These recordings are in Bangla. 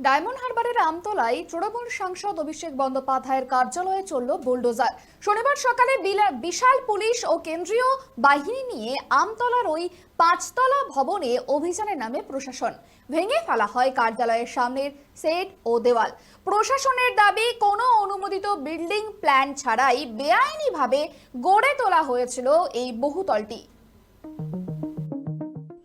ডায়মন্ড হারবারের আমতলায় তৃণমূল সাংসদ অভিষেক বন্দ্যোপাধ্যায়ের কার্যালয়ে চলল বুলডোজার। শনিবার সকালে বিশাল পুলিশ ও কেন্দ্রীয় বাহিনী নিয়ে আমতলার ওই 5তলা ভবনে অভিযানের নামে প্রশাসন। ভেঙে ফেলা হয় কার্যালয়ের সামনের সেট ও দেওয়াল। প্রশাসনের দাবি, কোনো অনুমোদিত বিল্ডিং প্ল্যান ছাড়াই বেআইনিভাবে গড়ে তোলা হয়েছিল এই বহুতলটি।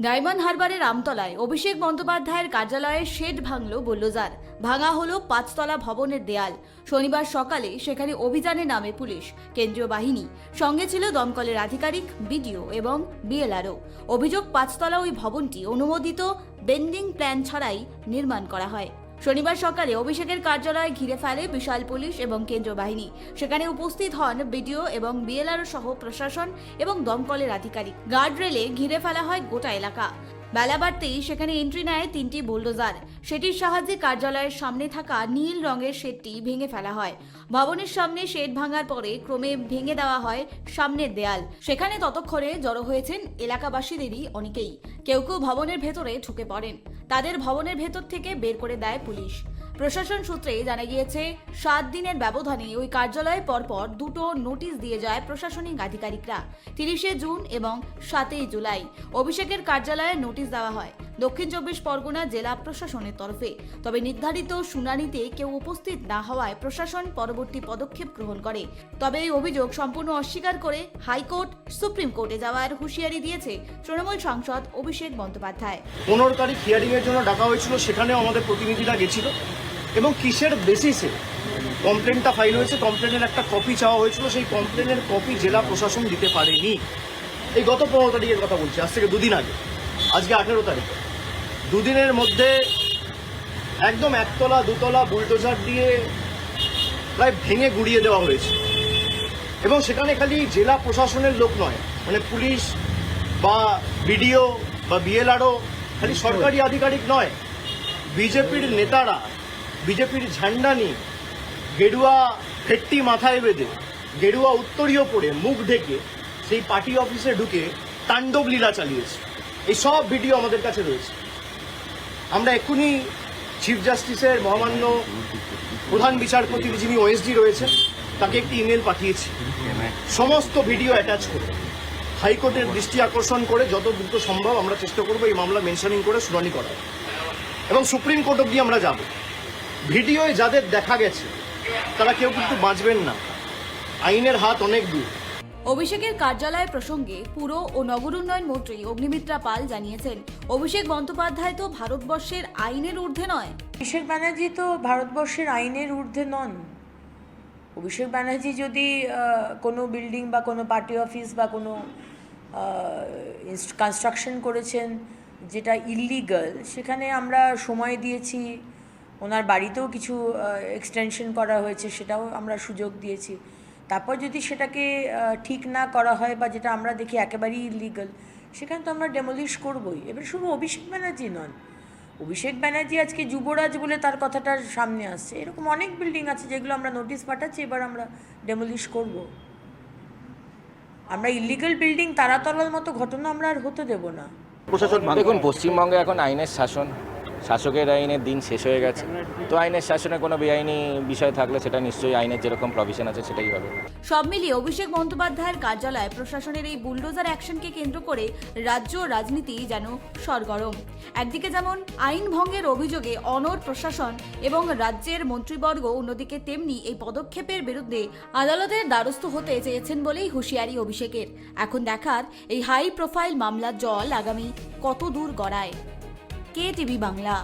ডায়মন্ড হারবারের আমতলায় অভিষেক বন্দ্যোপাধ্যায়ের কার্যালয়ের শেড ভাঙল বুলডোজার। ভাঙা হলো 5তলা ভবনের দেয়াল। শনিবার সকালে সেখানে অভিযানের নামে পুলিশ, কেন্দ্রীয় বাহিনী, সঙ্গে ছিল দমকলের আধিকারিক, বিডিও এবং বিএলআরও। অভিযোগ, 5তলা ওই ভবনটি অনুমোদিত বেন্ডিং প্ল্যান ছাড়াই নির্মাণ করা হয়। শনিবার সকালে অভিষেকের কার্যালয় ঘিরে ফেলে বিশাল পুলিশ এবং কেন্দ্রীয় বাহিনী। সেখানে উপস্থিত হন বিডিও এবং বিএলআরও সহ প্রশাসন এবং দমকলের আধিকারিক। গার্ডরেলে ঘিরে ফেলা হয় গোটা এলাকা। বেলা বাড়তেই সেখানে এন্ট্রি নেয় 3টি বুলডোজার। সেটির সাহায্যে কার্যালয়ের সামনে থাকা নীল রঙের শেডটি ভেঙে ফেলা হয়। ভবনের সামনে শেড ভাঙার পরে ক্রমে ভেঙে দেওয়া হয় সামনের দেয়াল। সেখানে ততক্ষণে জড়ো হয়েছেন এলাকাবাসীদেরই অনেকেই। কেউ কেউ ভবনের ভেতরে ঢুকে পড়েন। তাদের ভবনের ভেতর থেকে বের করে দেয় পুলিশ। প্রশাসন সূত্রে জানা গিয়েছে, 7 দিনের ব্যবধানে ওই কার্যালয়ে পরপর 2টো নোটিশ দিয়ে যায় প্রশাসনিক আধিকারিকরা। 30শে জুন এবং 7ই জুলাই অভিষেকের কার্যালয়ে নোটিশ দেওয়া হয় দক্ষিণ 24 পরগনা জেলা প্রশাসনের তরফে। তবে নির্ধারিত শুনানিতে কেউ উপস্থিত না হওয়ায় প্রশাসন পরবর্তী পদক্ষেপ গ্রহণ করে। তবে এই অভিযোগ সম্পূর্ণ অস্বীকার করে হাইকোর্ট, সুপ্রিম কোর্টে যাওয়ার হুঁশিয়ারি দিয়েছে তৃণমূল সাংসদ অভিষেক বন্দ্যোপাধ্যায়। 15 তারিখ হিয়ারিং এর জন্য ডাকা হয়েছিল, সেখানেও আমাদের প্রতিনিধিরা গেছিল এবং কিসের বেসিসে কমপ্লেনটা ফাইল হয়েছে, কমপ্লেনের একটা কপি চাওয়া হয়েছিল, সেই কমপ্লেনের কপি জেলা প্রশাসন দিতে পারেনি। এই গত 15 তারিখের কথা বলছি, আজ থেকে 2 দিন আগে। আজকে 18 তারিখ। 2 দিনের মধ্যে একদম 1তলা 2তলা বুলডোজার দিয়ে প্রায় ভেঙে গুড়িয়ে দেওয়া হয়েছে। এবং সেখানে খালি জেলা প্রশাসনের লোক নয়, মানে পুলিশ বা বিডিও বা বিএলআরও, খালি সরকারি আধিকারিক নয়, বিজেপির নেতারা বিজেপির ঝান্ডা নিয়ে গেরুয়া ফেট্টি মাথায় বেঁধে, গেরুয়া উত্তরীয় পরে, মুখ ঢেকে সেই পার্টি অফিসে ঢুকে তাণ্ডব লীলা চালিয়েছে। এই সব ভিডিও আমাদের কাছে রয়েছে। আমরা এক্ষুনি চিফ জাস্টিসের মহামান্য প্রধান বিচারপতি যিনি ওএসডি রয়েছেন, তাকে একটি ইমেল পাঠিয়েছি সমস্ত ভিডিও অ্যাটাচ করে। হাইকোর্টের দৃষ্টি আকর্ষণ করে যত দ্রুত সম্ভব আমরা চেষ্টা করবো এই মামলা মেনশনিং করে শুনানি করার, এবং সুপ্রিম কোর্ট অব্দি আমরা যাব। ভিডিওয় যাদের দেখা গেছে তারা কেউ কিন্তু বাঁচবেন না, আইনের হাত অনেক দূর। অভিষেকের কার্যালয় প্রসঙ্গে পুর ও নগর উন্নয়ন মন্ত্রী অগ্নিমিত্রা পাল জানিয়েছেন, অভিষেক বন্দ্যোপাধ্যায় তো ভারতবর্ষের আইনের ঊর্ধ্বে নয়। অভিষেক ব্যানার্জি তো ভারতবর্ষের আইনের ঊর্ধ্বে নন। অভিষেক ব্যানার্জি যদি কোনো বিল্ডিং বা কোনো পার্টি অফিস বা কোনো কনস্ট্রাকশন করেছেন যেটা ইললিগাল, সেখানে আমরা সময় দিয়েছি। ওনার বাড়িতেও কিছু এক্সটেনশন করা হয়েছে, সেটাও আমরা সুযোগ দিয়েছি। তারপর যদি সেটাকে ঠিক না করা হয় বা যেটা আমরা দেখি একেবারেই ইললিগাল, সেখানে তো আমরা ডেমোলিশ করবই। এবার শুধু অভিষেক ব্যানার্জি নন, অভিষেক ব্যানার্জি আজকে যুবরাজ বলে তার কথাটা সামনে আসছে। এরকম অনেক বিল্ডিং আছে যেগুলো আমরা নোটিশ পাঠাচ্ছি, এবার আমরা ডেমোলিশ করব। আমরা ইললিগাল বিল্ডিং তারাতলার মতো ঘটনা আমরা আর হতে দেব না। দেখুন, পশ্চিমবঙ্গে এখন আইনের শাসন, শাসকের আইনের দিন শেষ হয়ে গেছে। তো আইনের শাসনে কোনো বেআইনি বিষয় থাকলে সেটা নিশ্চয়ই আইনের যেরকম প্রভিশন আছে সেটাই হবে। সব মিলিয়ে অভিষেক বন্দ্যোপাধ্যায়ের কার্যালয়ে প্রশাসনের এই বুলডোজার অ্যাকশনকে কেন্দ্র করে রাজ্য রাজনীতি যেন সরগরম। একদিকে যেমন আইন ভঙ্গের অভিযোগে অনড় প্রশাসন এবং রাজ্যের মন্ত্রীবর্গ, অন্যদিকে তেমনি এই পদক্ষেপের বিরুদ্ধে আদালতের দ্বারস্থ হতে চেয়েছেন বলেই হুঁশিয়ারি অভিষেকের। এখন দেখার এই হাই প্রোফাইল মামলার জল আগামী কত দূর গড়ায়। KTV বাংলা।